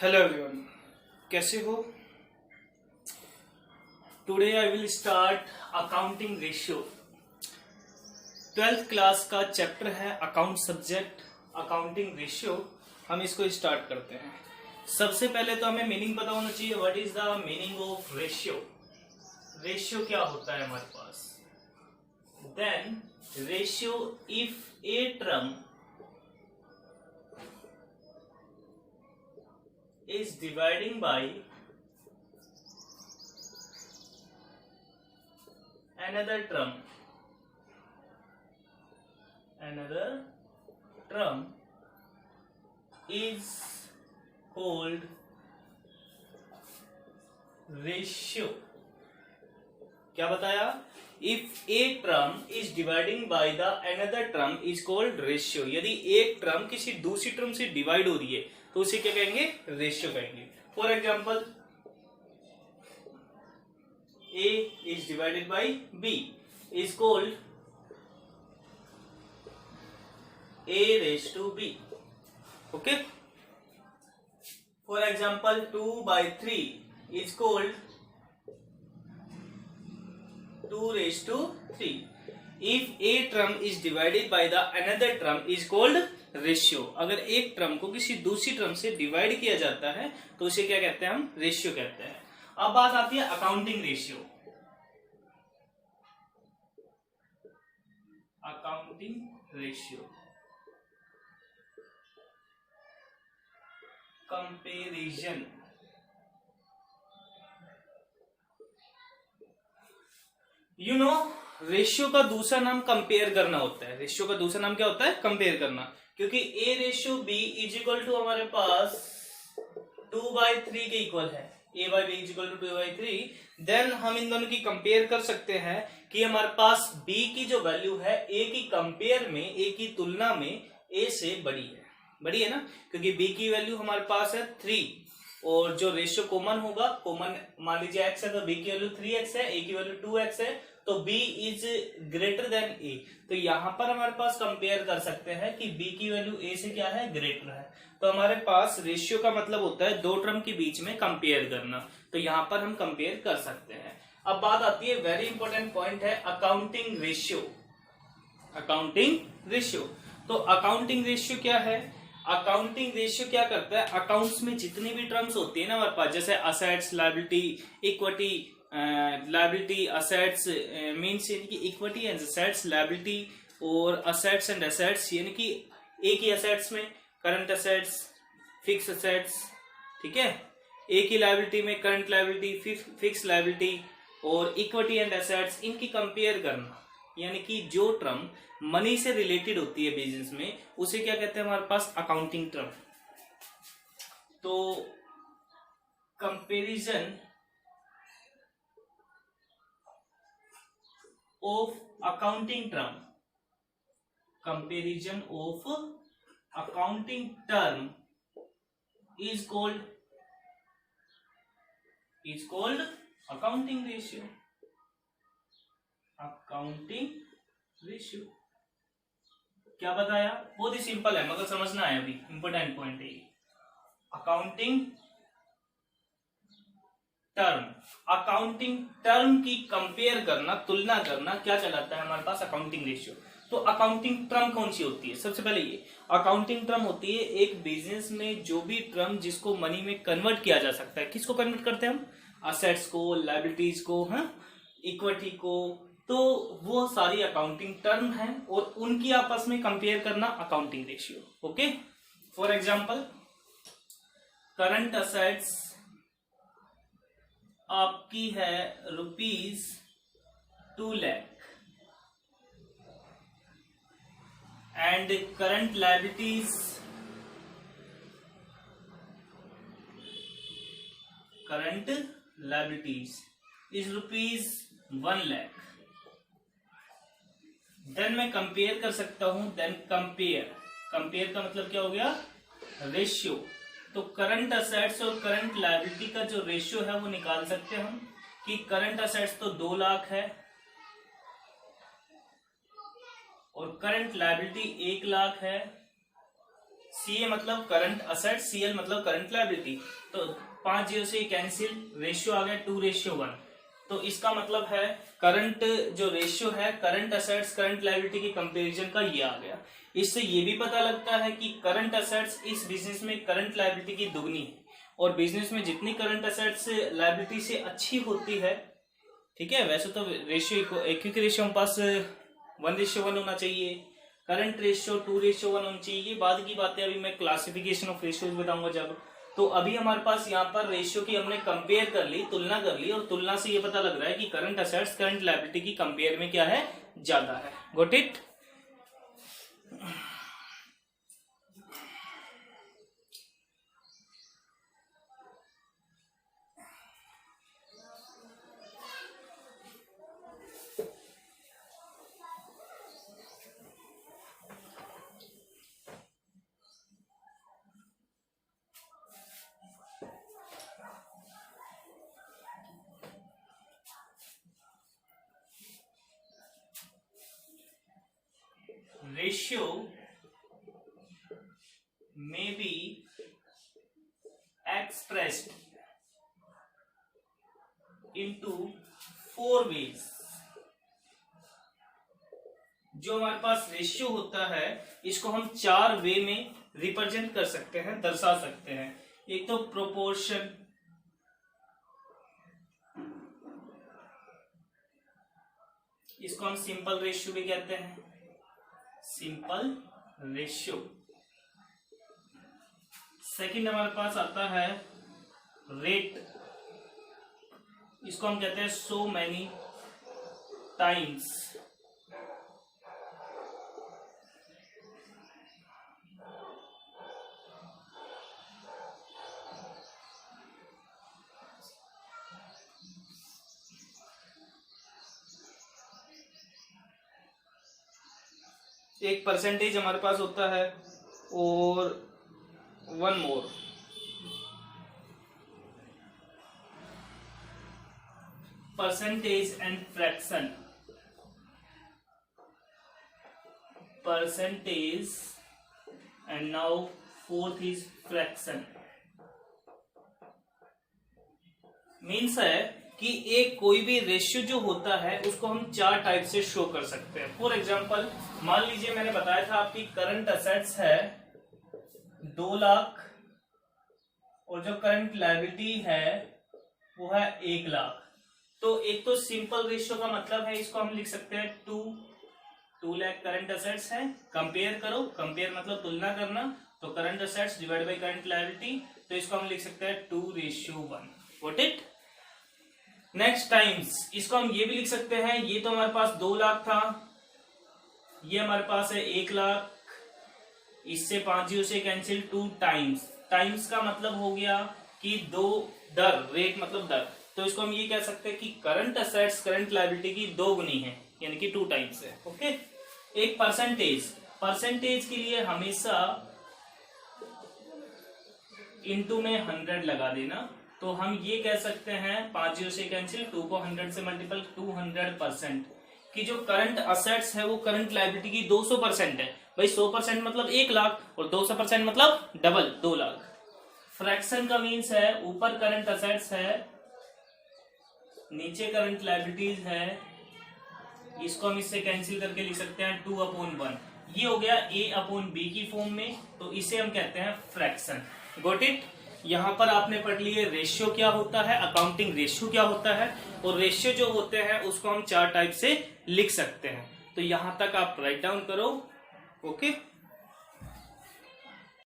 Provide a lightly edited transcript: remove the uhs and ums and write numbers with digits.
Hello everyone, कैसे हो? Today I will start accounting ratio. 12th class का chapter है अकाउंट सब्जेक्ट अकाउंटिंग रेशियो। हम इसको स्टार्ट करते हैं। सबसे पहले तो हमें मीनिंग पता होना चाहिए। What is the meaning of ratio? Ratio क्या होता है हमारे पास? Then ratio if a term is dividing by another term is called ratio। क्या बताया? If a term is dividing by the another term is called ratio. यदि एक term किसी दूसरी टर्म से डिवाइड हो रही है तो उसे क्या कहेंगे? रेशियो कहेंगे। For example, A is divided by B is called A raised to B. Okay. For example, 2/3 is called 2 raised to 3। If a term is divided by the another term is called ratio। अगर एक term को किसी दूसरी term से divide किया जाता है तो उसे क्या कहते हैं? हम रेशियो कहते हैं। अब बात आती है accounting ratio. Accounting ratio comparison. You know, ratio का दूसरा नाम कंपेयर करना होता है। रेशियो का दूसरा नाम क्या होता है? कंपेयर करना। क्योंकि A ratio B is equal to हमारे पास 2/3 के इक्वल है। A by B is equal to 2/3। Then हम इन दोनों की कंपेयर कर सकते हैं कि हमारे पास बी की जो वैल्यू है ए की कंपेयर में, ए की तुलना में ए से बड़ी है। बड़ी है ना, क्योंकि बी की वैल्यू हमारे पास है 3 और जो रेशियो कॉमन होगा, कॉमन मान लीजिए x है तो b की वैल्यू 3x है, a की वैल्यू 2x है, तो b is greater than a। तो यहां पर हमारे पास कंपेयर कर सकते हैं कि b की वैल्यू a से क्या है? ग्रेटर है। तो हमारे पास रेशियो का मतलब होता है दो टर्म के बीच में कंपेयर करना। तो यहां पर हम कंपेयर कर सकते हैं। अब बात आती है, वेरी इंपॉर्टेंट पॉइंट है अकाउंटिंग रेशियो। अकाउंटिंग रेशियो, तो अकाउंटिंग रेशियो क्या है? अकाउंटिंग रेशियो क्या करता है? अकाउंट्स में जितनी भी टर्म्स होती है ना हमारे पास, जैसे assets, liability, equity, liability, assets means यानी कि इक्विटी एंड असेट्स, लायबिलिटी और असेट्स एंड असेट्स, यानी कि एक ही असेट्स में करंट असेट्स, फिक्स असेट्स, ठीक है। एक ही लायबिलिटी में करंट लायबिलिटी, फिक्स लायबिलिटी और इक्विटी एंड असेट्स, इनकी कंपेयर करना। यानी कि जो टर्म मनी से रिलेटेड होती है बिजनेस में, उसे क्या कहते हैं हमारे पास? Accounting term. तो comparison of accounting term, comparison of accounting term is called accounting ratio. Accounting ratio क्या बताया? बहुत ही सिंपल है, मगर समझना है। अभी इंपॉर्टेंट पॉइंट है ये। अकाउंटिंग टर्म की कंपेयर करना, तुलना करना, क्या चलाता है हमारे पास? Accounting ratio. तो अकाउंटिंग टर्म कौन सी होती है? सबसे पहले ये अकाउंटिंग टर्म होती है एक बिजनेस में जो भी टर्म जिसको मनी में कन्वर्ट किया जा सकता है। किसको कन्वर्ट करते हैं हम? असेट्स को, लायबिलिटीज को, इक्विटी को। तो वो सारी अकाउंटिंग टर्म है और उनकी आपस में कंपेयर करना accounting ratio. Okay. For example, current assets आपकी है ₹2 lakh and current liabilities is ₹1 lakh. Then मैं कंपेयर कर सकता हूं। देन कंपेयर का मतलब क्या हो गया? रेशियो। तो करंट असेट्स और करंट लायबिलिटी का जो रेशियो है वो निकाल सकते हैं हम कि करंट असेट्स तो 2 लाख है और करंट लायबिलिटी 1 लाख है CA मतलब करंट असेट, CL मतलब करंट लायबिलिटी। तो 5 जीरो से कैंसिल, रेशियो आ गया 2:1। तो इसका मतलब है करंट जो रेशियो है करंट असेट्स करंट लायबिलिटी के कंपैरिजन का ये आ गया। इससे ये भी पता लगता है कि करंट असेट्स इस बिजनेस में करंट लायबिलिटी की दुगनी है, और बिजनेस में जितनी करंट असेट्स लायबिलिटी से अच्छी होती है, ठीक है, वैसे तो रेशियो इक्विटी रेशियो हम पास 1:1 होना चाहिए, करंट रेशियो 2:1 होना चाहिए। ये बाद की बातें अभी मैं क्लासिफिकेशन ऑफ रेशियोज बताऊंगा जब। तो अभी हमारे पास यहाँ पर रेशियो की हमने कंपेयर कर ली, तुलना कर ली, और तुलना से ये पता लग रहा है कि करंट असेट्स करंट लायबिलिटी की कंपेयर में क्या है, ज्यादा है। Got it? Ratio may be expressed into 4 ways। जो हमारे पास रेशियो होता है इसको हम 4 वे में रिप्रेजेंट कर सकते हैं, दर्शा सकते हैं। एक तो प्रोपोर्शन, इसको हम सिंपल रेशियो भी कहते हैं, सिंपल रेशियो। सेकंड हमारे पास आता है रेट, इसको हम कहते हैं सो मैनी टाइम्स। एक परसेंटेज हमारे पास होता है, और one more, percentage and fraction, percentage and now fourth is fraction. Means है कि एक कोई भी रेशियो जो होता है उसको हम 4 टाइप से शो कर सकते हैं। फॉर एग्जांपल मान लीजिए मैंने बताया था आपकी करंट असेट्स है 2 लाख, और जो करंट लायबिलिटी है वो है 1 लाख। तो एक तो सिंपल रेशियो का मतलब है, इसको हम लिख सकते हैं 2 लाख करंट असेट्स है, कंपेयर करो, कंपेयर मतलब तुलना करना, तो current assets divide by current liability, तो इसको हम लिख सकते हैं 2:1। What it? नेक्स्ट टाइम्स, इसको हम ये भी लिख सकते हैं, ये तो हमारे पास 2 लाख था, ये हमारे पास है 1 लाख, इससे 5 जीरो से कैंसिल, 2 टाइम्स। टाइम्स का मतलब हो गया कि 2 दर, रेट मतलब दर, तो इसको हम ये कह सकते हैं कि करंट असेट्स करंट लायबिलिटी की 2 गुनी है, यानी कि 2 टाइम्स है। ओके। एक परसेंटेज, परसेंटेज के लिए हमेशा इनटू में 100 लगा देना, तो हम ये कह सकते हैं 5 जीरो से कैंसिल, 2 को 100 से मल्टीपल, 200% कि जो करंट असेट्स है वो करंट लायबिलिटी की 200% है। भाई 100% मतलब 1 लाख, और 200% मतलब डबल 2 लाख। फ्रैक्शन का मीन्स है ऊपर करंट असेट्स है, नीचे करंट लायबिलिटीज है, इसको हम इससे कैंसिल करके लिख सकते हैं 2/1। ये हो गया A/B की फॉर्म में, तो इसे हम कहते हैं फ्रैक्शन। Got it? यहाँ पर आपने पढ़ लिए रेशियो क्या होता है, अकाउंटिंग रेशियो क्या होता है, और रेशियो जो होते हैं उसको हम 4 टाइप से लिख सकते हैं। तो यहां तक आप राइट डाउन करो। ओके।